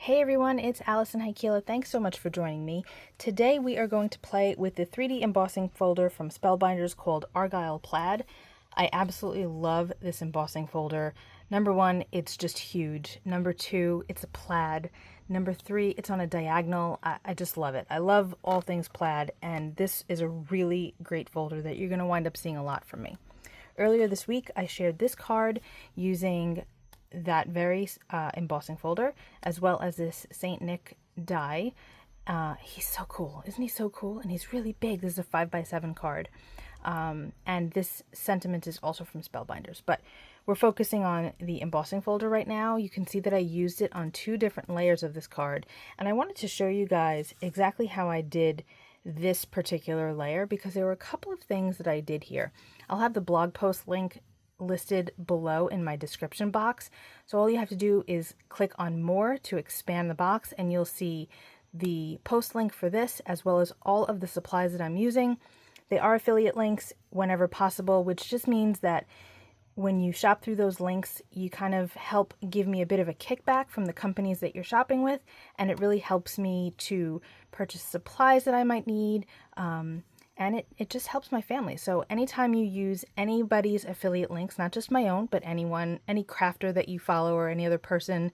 Hey everyone, it's Alison Heikkila. Thanks so much for joining me. Today we are going to play with the 3D embossing folder from Spellbinders called Argyle Plaid. I absolutely love this embossing folder. Number one, it's just huge. Number two, it's a plaid. Number three, it's on a diagonal. I just love it. I love all things plaid, and this is a really great folder that you're going to wind up seeing a lot from me. Earlier this week, I shared this card using that very embossing folder, as well as this Saint Nick die. He's so cool. Isn't he so cool? And he's really big. This is a 5x7 card. And this sentiment is also from Spellbinders, but we're focusing on the embossing folder right now. You can see that I used it on two different layers of this card, and I wanted to show you guys exactly how I did this particular layer because there were a couple of things that I did here. I'll have the blog post link listed below in my description box. So all you have to do is click on more to expand the box, and you'll see the post link for this as well as all of the supplies that I'm using. They are affiliate links whenever possible, which just means that when you shop through those links, you kind of help give me a bit of a kickback from the companies that you're shopping with, and it really helps me to purchase supplies that I might need, and it just helps my family. So anytime you use anybody's affiliate links, not just my own, but anyone, any crafter that you follow or any other person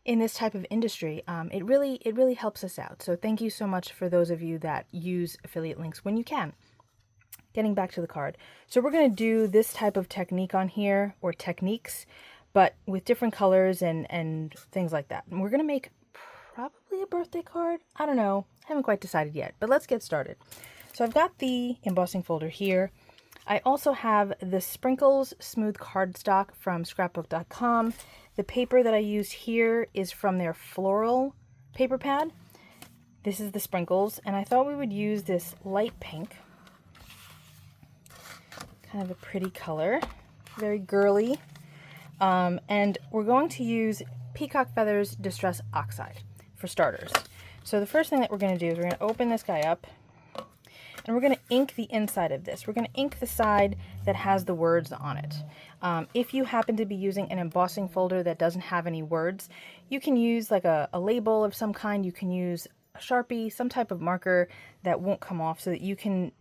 in this type of industry, it really helps us out. So thank you so much for those of you that use affiliate links when you can. Getting back to the card. So we're going to do this type of technique on here, or techniques, but with different colors and things like that. And we're going to make probably a birthday card. I don't know. I haven't quite decided yet, but let's get started. So I've got the embossing folder here. I also have the Sprinkles Smooth Cardstock from scrapbook.com. The paper that I used here is from their Floral Paper Pad. This is the Sprinkles, and I thought we would use this light pink. Kind of a pretty color, very girly. And we're going to use Peacock Feathers Distress Oxide for starters. So the first thing that we're going to do is we're going to open this guy up, and we're going to ink the inside of this. We're going to ink the side that has the words on it. If you happen to be using an embossing folder that doesn't have any words, you can use like a label of some kind. You can use a Sharpie, some type of marker that won't come off, so that you can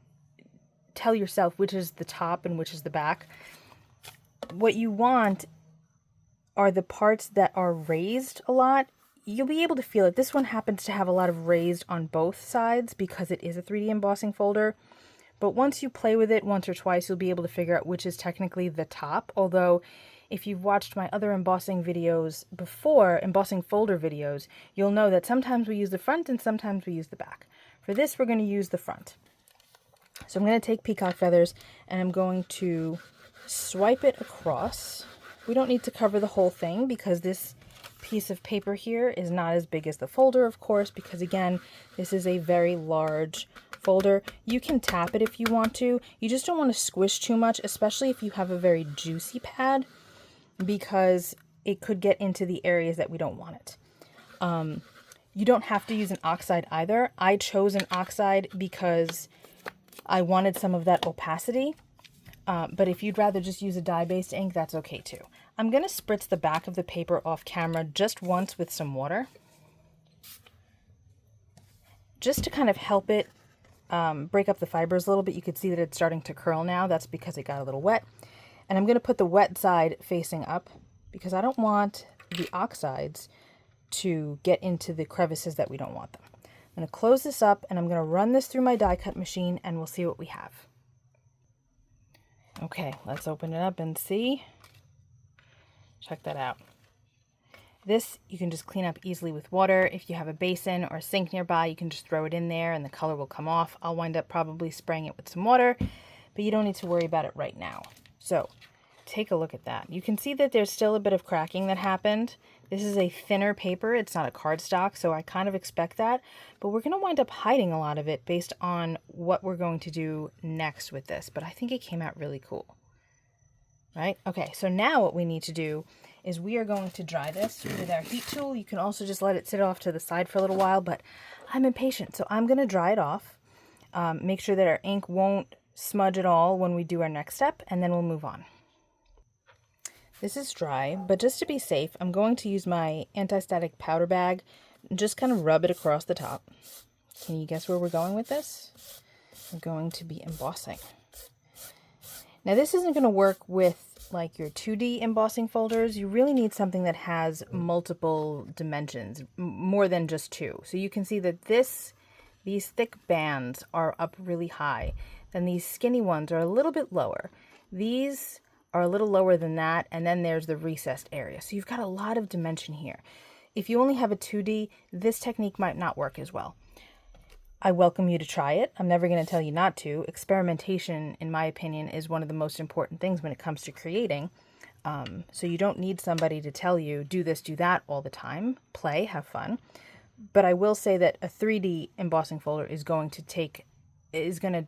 tell yourself which is the top and which is the back. What you want are the parts that are raised a lot. You'll be able to feel it. This one happens to have a lot of raised on both sides because it is a 3D embossing folder. But once you play with it once or twice, you'll be able to figure out which is technically the top. Although, if you've watched my other embossing videos before, embossing folder videos, you'll know that sometimes we use the front and sometimes we use the back. For this, we're going to use the front. So I'm going to take Peacock Feathers and I'm going to swipe it across. We don't need to cover the whole thing because this piece of paper here is not as big as the folder, of course, because again, this is a very large folder. You can tap it if you want to. You just don't want to squish too much, especially if you have a very juicy pad, because it could get into the areas that we don't want it. You don't have to use an Oxide either. I chose an Oxide because I wanted some of that opacity, but if you'd rather just use a dye-based ink, that's okay too. I'm going to spritz the back of the paper off camera just once with some water, just to kind of help it break up the fibers a little bit. You can see that it's starting to curl now. That's because it got a little wet. And I'm going to put the wet side facing up because I don't want the oxides to get into the crevices that we don't want them. I'm going to close this up and I'm going to run this through my die cut machine and we'll see what we have. Okay, let's open it up and see. Check that out. This you can just clean up easily with water. If you have a basin or a sink nearby, you can just throw it in there and the color will come off. I'll wind up probably spraying it with some water, but you don't need to worry about it right now. So take a look at that. You can see that there's still a bit of cracking that happened. This is a thinner paper. It's not a cardstock, so I kind of expect that. But we're going to wind up hiding a lot of it based on what we're going to do next with this. But I think it came out really cool. Right? Okay, so now what we need to do is we are going to dry this with our heat tool. You can also just let it sit off to the side for a little while, but I'm impatient, so I'm going to dry it off. Make sure that our ink won't smudge at all when we do our next step, and then we'll move on. This is dry, but just to be safe, I'm going to use my anti-static powder bag and just kind of rub it across the top. Can you guess where we're going with this? We're going to be embossing. Now this isn't going to work with like your 2D embossing folders. You really need something that has multiple dimensions, more than just two. So you can see that these thick bands are up really high. Then these skinny ones are a little bit lower. These are a little lower than that, and then there's the recessed area. So you've got a lot of dimension here. If you only have a 2D, this technique might not work as well. I welcome you to try it. I'm never going to tell you not to. Experimentation, in my opinion, is one of the most important things when it comes to creating. So you don't need somebody to tell you, do this, do that all the time. Play, have fun. But I will say that a 3D embossing folder is going to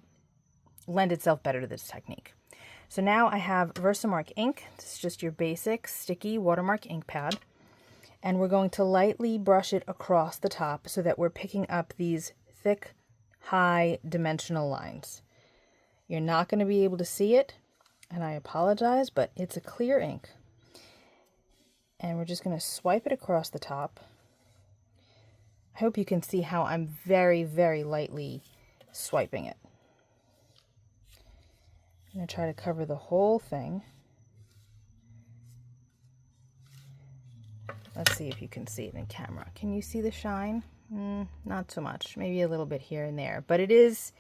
lend itself better to this technique. So now I have VersaMark ink. This is just your basic sticky watermark ink pad. And we're going to lightly brush it across the top so that we're picking up these thick, high dimensional lines. You're not going to be able to see it, and I apologize, but it's a clear ink. And we're just going to swipe it across the top. I hope you can see how I'm very, very lightly swiping it. I'm going to try to cover the whole thing. Let's see if you can see it in camera. Can you see the shine? Not so much. Maybe a little bit here and there, but it is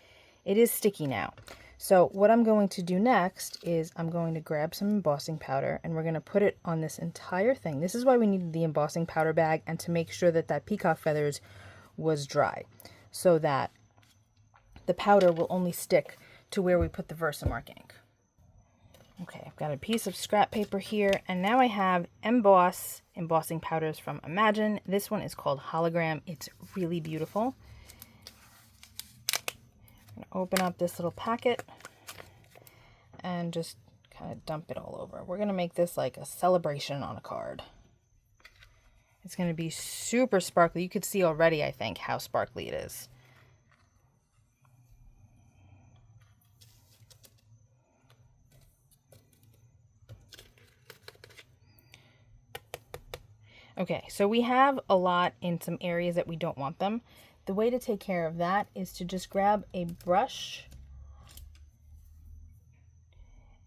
sticky now. So what I'm going to do next is I'm going to grab some embossing powder and we're going to put it on this entire thing. This is why we needed the embossing powder bag, and to make sure that that peacock feathers was dry so that the powder will only stick to where we put the VersaMark ink. Okay, I've got a piece of scrap paper here, and now I have Emboss embossing powders from Imagine. This one is called Hologram. It's really beautiful. I'm going to open up this little packet and just kind of dump it all over. We're going to make this like a celebration on a card. It's going to be super sparkly. You could see already, I think, how sparkly it is. Okay, so we have a lot in some areas that we don't want them. The way to take care of that is to just grab a brush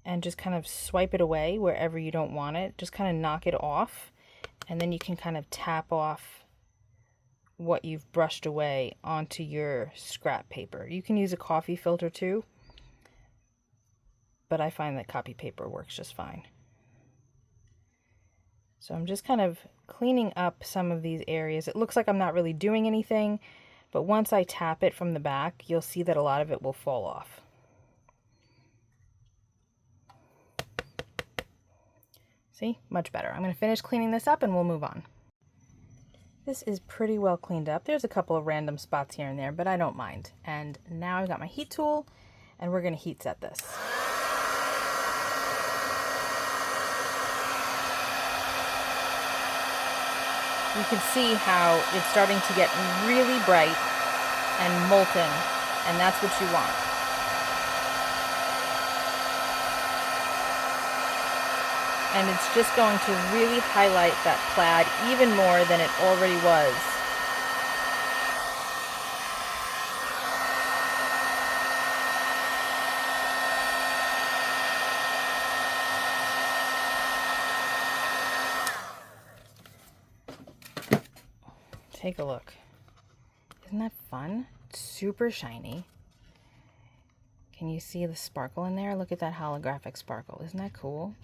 and just kind of swipe it away wherever you don't want it. Just kind of knock it off, and then you can kind of tap off what you've brushed away onto your scrap paper. You can use a coffee filter too, but I find that copy paper works just fine. So I'm just kind of cleaning up some of these areas. It looks like I'm not really doing anything, but once I tap it from the back, you'll see that a lot of it will fall off. See? Much better. I'm going to finish cleaning this up and we'll move on. This is pretty well cleaned up. There's a couple of random spots here and there, but I don't mind. And now I've got my heat tool, and we're going to heat set this. You can see how it's starting to get really bright and molten, and that's what you want. And it's just going to really highlight that plaid even more than it already was. Take a look. Isn't that fun? It's super shiny. Can you see the sparkle in there? Look at that holographic sparkle. Isn't that cool?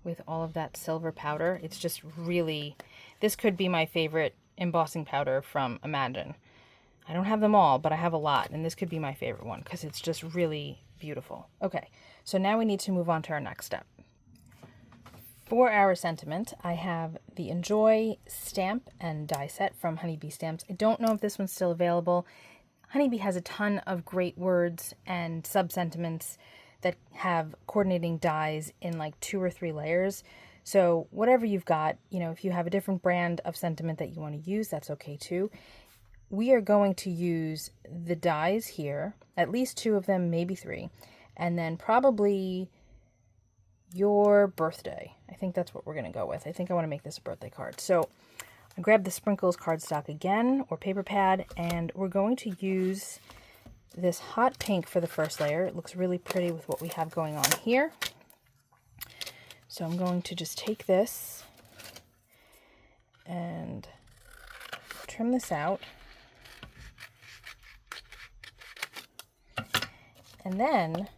With all of that silver powder. It's just really, this could be my favorite embossing powder from Imagine. I don't have them all, but I have a lot, and this could be my favorite one because it's just really beautiful. Okay, so now we need to move on to our next step. For our sentiment, I have the Enjoy stamp and die set from Honeybee Stamps. I don't know if this one's still available. Honeybee has a ton of great words and sub-sentiments that have coordinating dies in like 2 or 3 layers. So whatever you've got, you know, if you have a different brand of sentiment that you want to use, that's okay too. We are going to use the dies here, at least 2 of them, maybe 3, and then probably your birthday. I think that's what we're going to go with. I think I want to make this a birthday card. So I grabbed the Sprinkles cardstock again, or paper pad, and we're going to use this hot pink for the first layer. It looks really pretty with what we have going on here. So I'm going to just take this and trim this out. And then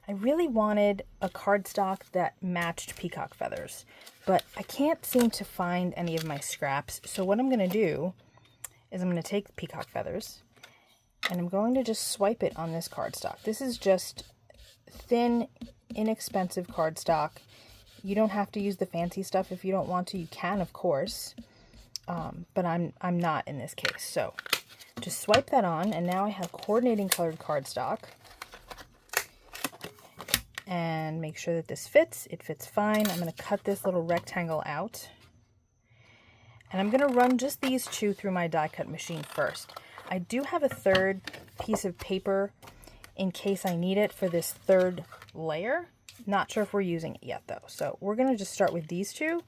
I really wanted a cardstock that matched peacock feathers, but I can't seem to find any of my scraps. So what I'm going to do is I'm going to take peacock feathers and I'm going to just swipe it on this cardstock. This is just thin, inexpensive cardstock. You don't have to use the fancy stuff if you don't want to. You can, of course, but I'm not in this case. So just swipe that on, and now I have coordinating colored cardstock. And make sure that this fits. It fits fine. I'm going to cut this little rectangle out. And I'm going to run just these two through my die cut machine first. I do have a third piece of paper in case I need it for this third layer. Not sure if we're using it yet though. So we're going to just start with these two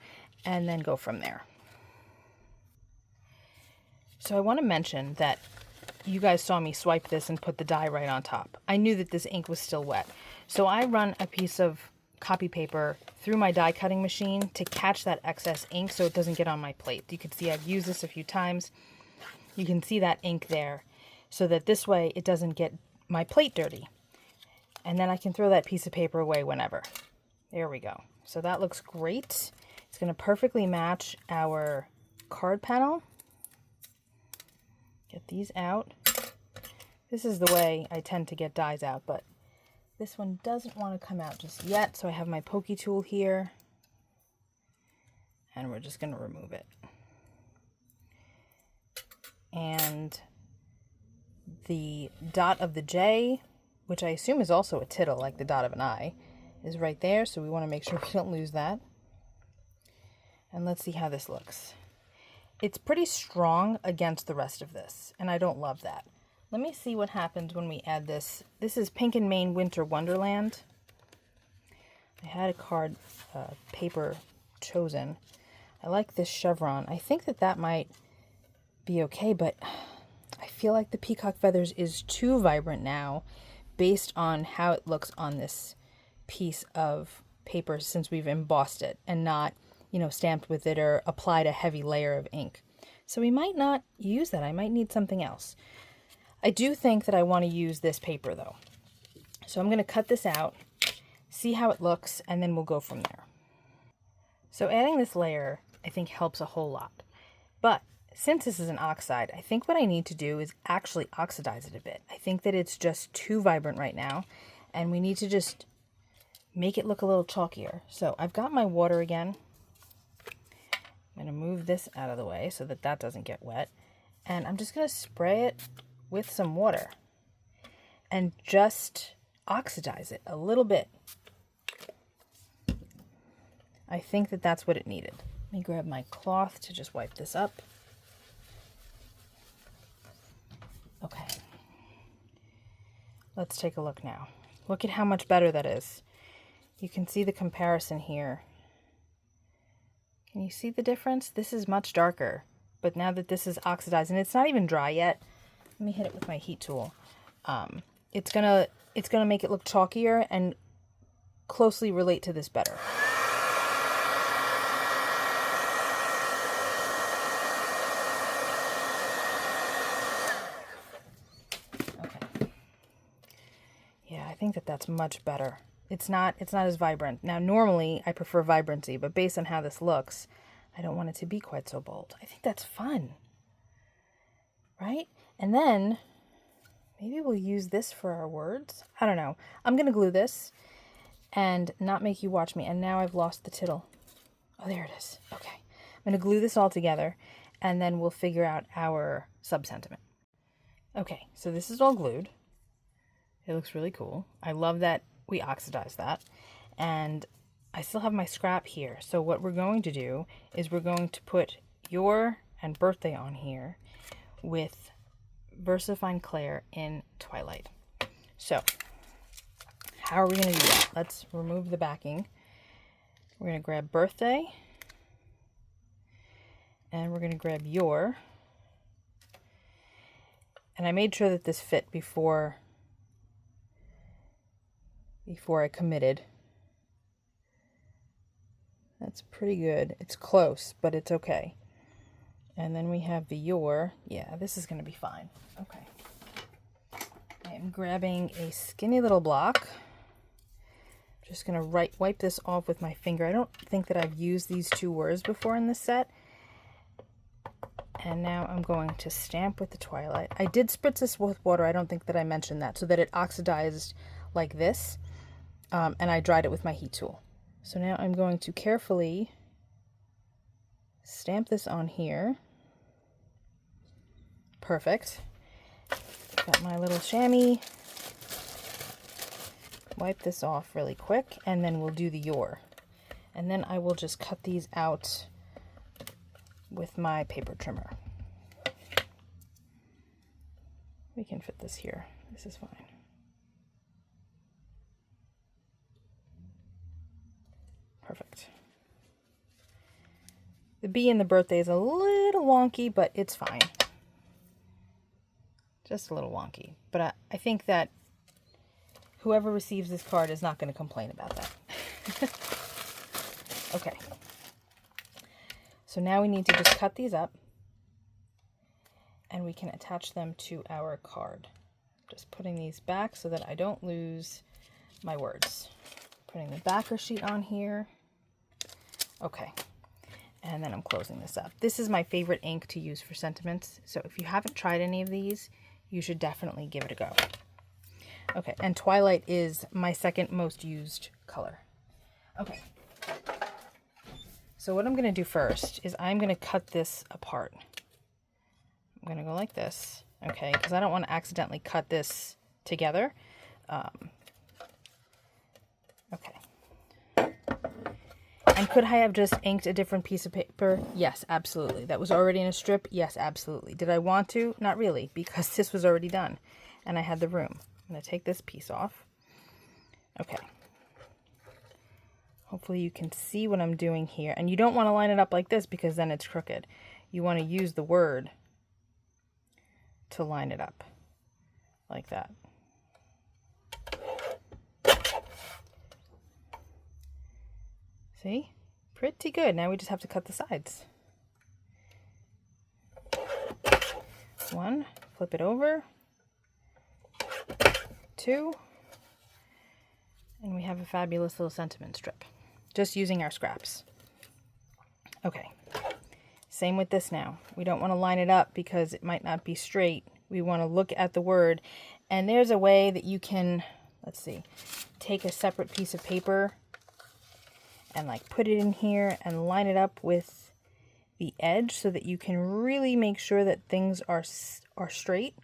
and then go from there. So I want to mention that you guys saw me swipe this and put the die right on top. I knew that this ink was still wet. So I run a piece of copy paper through my die cutting machine to catch that excess ink so it doesn't get on my plate. You can see I've used this a few times. You can see that ink there so that this way it doesn't get my plate dirty. And then I can throw that piece of paper away whenever. There we go. So that looks great. It's going to perfectly match our card panel. Get these out. This is the way I tend to get dies out, but this one doesn't want to come out just yet. So I have my pokey tool here and we're just going to remove it. And the dot of the J, which I assume is also a tittle, like the dot of an I, is right there. So we want to make sure we don't lose that. And let's see how this looks. It's pretty strong against the rest of this, and I don't love that. Let me see what happens when we add this. This is Pink and Main Winter Wonderland. I had a card paper chosen. I like this chevron. I think that that might be okay, but I feel like the peacock feathers is too vibrant now based on how it looks on this piece of paper since we've embossed it and not, you know, stamped with it or applied a heavy layer of ink. So we might not use that. I might need something else. I do think that I want to use this paper though. So I'm going to cut this out, see how it looks, and then we'll go from there. So adding this layer, I think, helps a whole lot. But since this is an oxide, I think what I need to do is actually oxidize it a bit. I think that it's just too vibrant right now, and we need to just make it look a little chalkier. So I've got my water again. I'm going to move this out of the way so that that doesn't get wet. And I'm just going to spray it with some water and just oxidize it a little bit. I think that that's what it needed. Let me grab my cloth to just wipe this up. Okay. Let's take a look now. Look at how much better that is. You can see the comparison here. Can you see the difference? This is much darker, but now that this is oxidized, and it's not even dry yet, let me hit it with my heat tool. It's gonna make it look chalkier and closely relate to this better. Okay. Yeah, I think that that's much better. It's not as vibrant. Now, normally I prefer vibrancy, but based on how this looks, I don't want it to be quite so bold. I think that's fun, right? And then maybe we'll use this for our words. I don't know. I'm going to glue this and not make you watch me. And now I've lost the tittle. Oh, there it is. Okay. I'm going to glue this all together and then we'll figure out our sub-sentiment. Okay, so this is all glued. It looks really cool. I love that we oxidized that. And I still have my scrap here. So what we're going to do is we're going to put your and birthday on here with VersaFine Clair in Twilight. So how are we going to do that? Let's remove the backing We're going to grab birthday. And we're going to grab your. And I made sure that this fit before I committed. That's pretty good. It's close, but it's okay. And then we have the your. Yeah, this is going to be fine. Okay. I am grabbing a skinny little block. Just going to wipe this off with my finger. I don't think that I've used these two words before in this set. And now I'm going to stamp with the Twilight. I did spritz this with water. I don't think that I mentioned that, so that it oxidized like this. And I dried it with my heat tool. So now I'm going to carefully stamp this on here. Perfect. Got my little chamois. Wipe this off really quick, and then we'll do the your. And then I will just cut these out with my paper trimmer. We can fit this here. This is fine. Perfect. The B in the birthday is a little wonky, but it's fine. Just a little wonky. But I think that whoever receives this card is not going to complain about that. Okay. So now we need to just cut these up and we can attach them to our card. Just putting these back so that I don't lose my words. Putting the backer sheet on here. Okay. And then I'm closing this up. This is my favorite ink to use for sentiments. So if you haven't tried any of these, you should definitely give it a go. Okay, and Twilight is my second most used color. Okay. So what I'm going to do first is I'm going to cut this apart. I'm going to go like this, okay, because I don't want to accidentally cut this together. Okay. And could I have just inked a different piece of paper? Yes, absolutely. That was already in a strip? Yes, absolutely. Did I want to? Not really, because this was already done and I had the room. I'm going to take this piece off. Okay. Hopefully you can see what I'm doing here. And you don't want to line it up like this because then it's crooked. You want to use the word to line it up like that. See? Pretty good. Now we just have to cut the sides. One, flip it over. Two, and we have a fabulous little sentiment strip. Just using our scraps. Okay. Same with this now. We don't want to line it up because it might not be straight. We want to look at the word. And there's a way that you can, let's see, take a separate piece of paper and like put it in here and line it up with the edge so that you can really make sure that things are straight.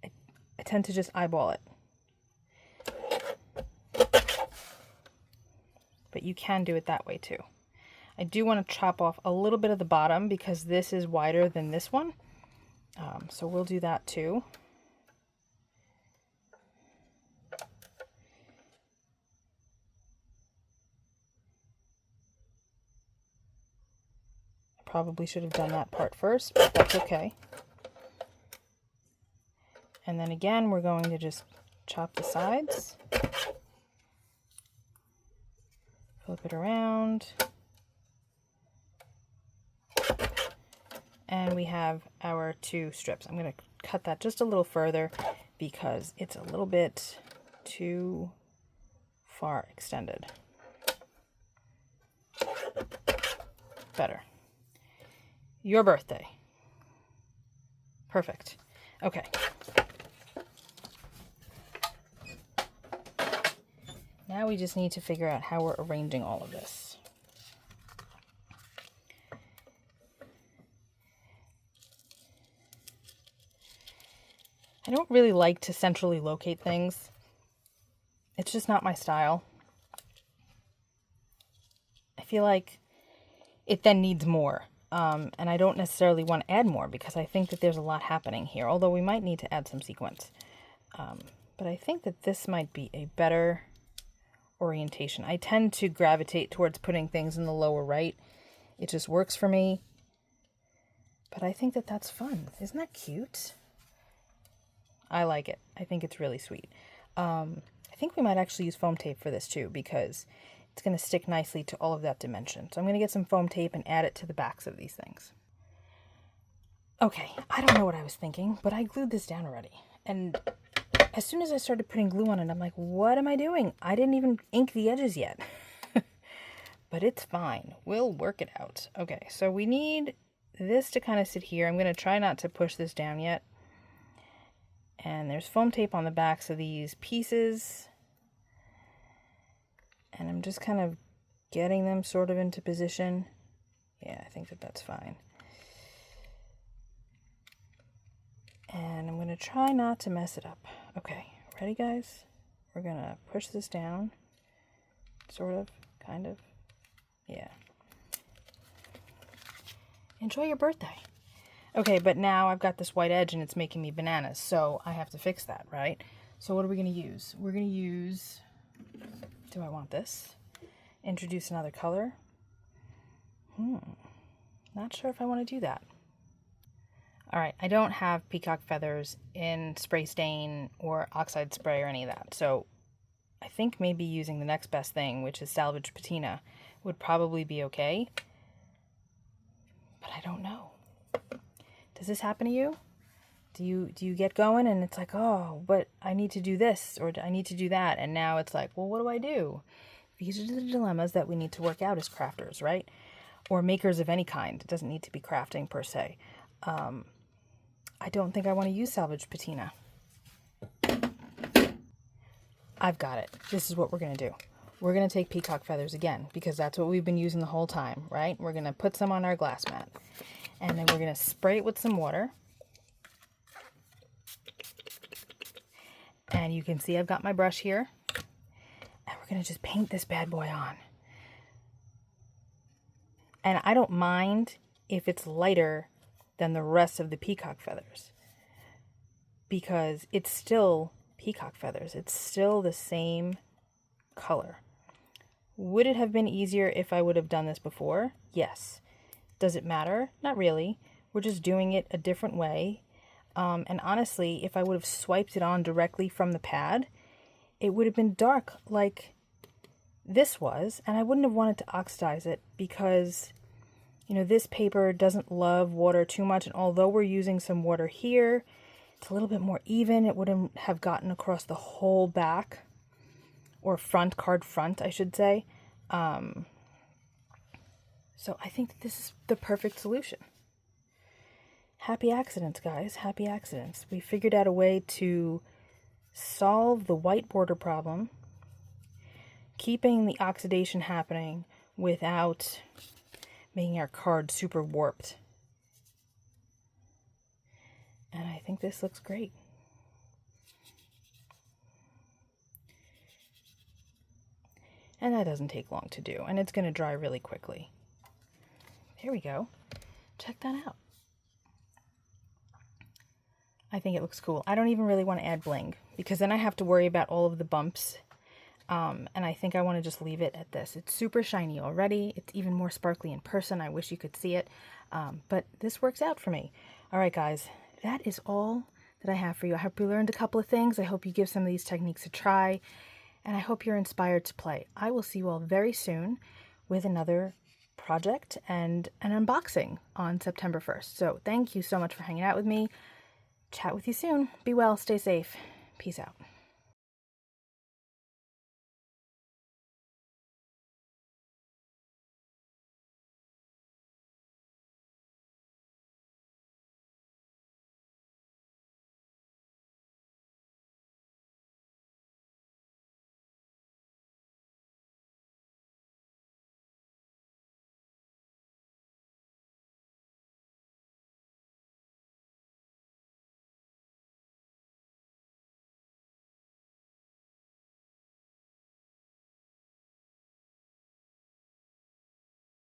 I tend to just eyeball it. But you can do it that way too. I do want to chop off a little bit of the bottom because this is wider than this one. So we'll do that too. I probably should have done that part first, but that's okay. And then again, we're going to just chop the sides. Flip it around. And we have our two strips. I'm going to cut that just a little further because it's a little bit too far extended. Better. Your birthday. Perfect. Okay. Now we just need to figure out how we're arranging all of this. I don't really like to centrally locate things. It's just not my style. I feel like it then needs more. And I don't necessarily want to add more because I think that there's a lot happening here, although we might need to add some sequins. But I think that this might be a better orientation. I tend to gravitate towards putting things in the lower right. It just works for me. But I think that that's fun. Isn't that cute? I like it. I think it's really sweet. I think we might actually use foam tape for this too, because it's going to stick nicely to all of that dimension. So I'm going to get some foam tape and add it to the backs of these things. Okay, I don't know what I was thinking, but I glued this down already. And as soon as I started putting glue on it, I'm like, what am I doing? I didn't even ink the edges yet. But it's fine. We'll work it out. Okay, so we need this to kind of sit here. I'm going to try not to push this down yet. And there's foam tape on the backs of these pieces. And I'm just kind of getting them sort of into position. Yeah, I think that that's fine. And I'm going to try not to mess it up. Okay, ready guys? We're going to push this down. Sort of, kind of. Yeah. Enjoy your birthday. Okay, but now I've got this white edge and it's making me bananas, so I have to fix that, right? So what are we going to use? We're going to use... Do I want this? Introduce another color? Not sure if I want to do that. Alright, I don't have Peacock feathers in spray stain or Oxide spray or any of that, so I think maybe using the next best thing, which is salvage patina, would probably be okay. But I don't know. Does this happen to you? Do you get going and it's like, oh, but I need to do this or I need to do that, and now it's like, well, what do I do? These are the dilemmas that we need to work out as crafters, right? Or makers of any kind. It doesn't need to be crafting per se. I don't think I want to use salvage patina. I've got it. This is what we're going to do. We're going to take peacock feathers again, because that's what we've been using the whole time, right? We're going to put some on our glass mat. And then we're going to spray it with some water. And you can see I've got my brush here. And we're going to just paint this bad boy on. And I don't mind if it's lighter than the rest of the peacock feathers, because it's still peacock feathers. It's still the same color. Would it have been easier if I would have done this before? Yes. Does it matter? Not really. We're just doing it a different way. And honestly, if I would have swiped it on directly from the pad, it would have been dark like this was, and I wouldn't have wanted to oxidize it because, you know, this paper doesn't love water too much, and although we're using some water here, it's a little bit more even. It wouldn't have gotten across the whole back, or front, card front, I should say. So I think this is the perfect solution. Happy accidents, guys. Happy accidents. We figured out a way to solve the white border problem, keeping the oxidation happening without making our card super warped. And I think this looks great. And that doesn't take long to do, and it's going to dry really quickly. There we go. Check that out. I think it looks cool. I don't even really want to add bling, because then I have to worry about all of the bumps. And I think I want to just leave it at this. It's super shiny already. It's even more sparkly in person. I wish you could see it. But this works out for me. All right, guys, that is all that I have for you. I hope you learned a couple of things. I hope you give some of these techniques a try. And I hope you're inspired to play. I will see you all very soon with another project and an unboxing on September 1st. So thank you so much for hanging out with me. Chat with you soon. Be well, stay safe. Peace out.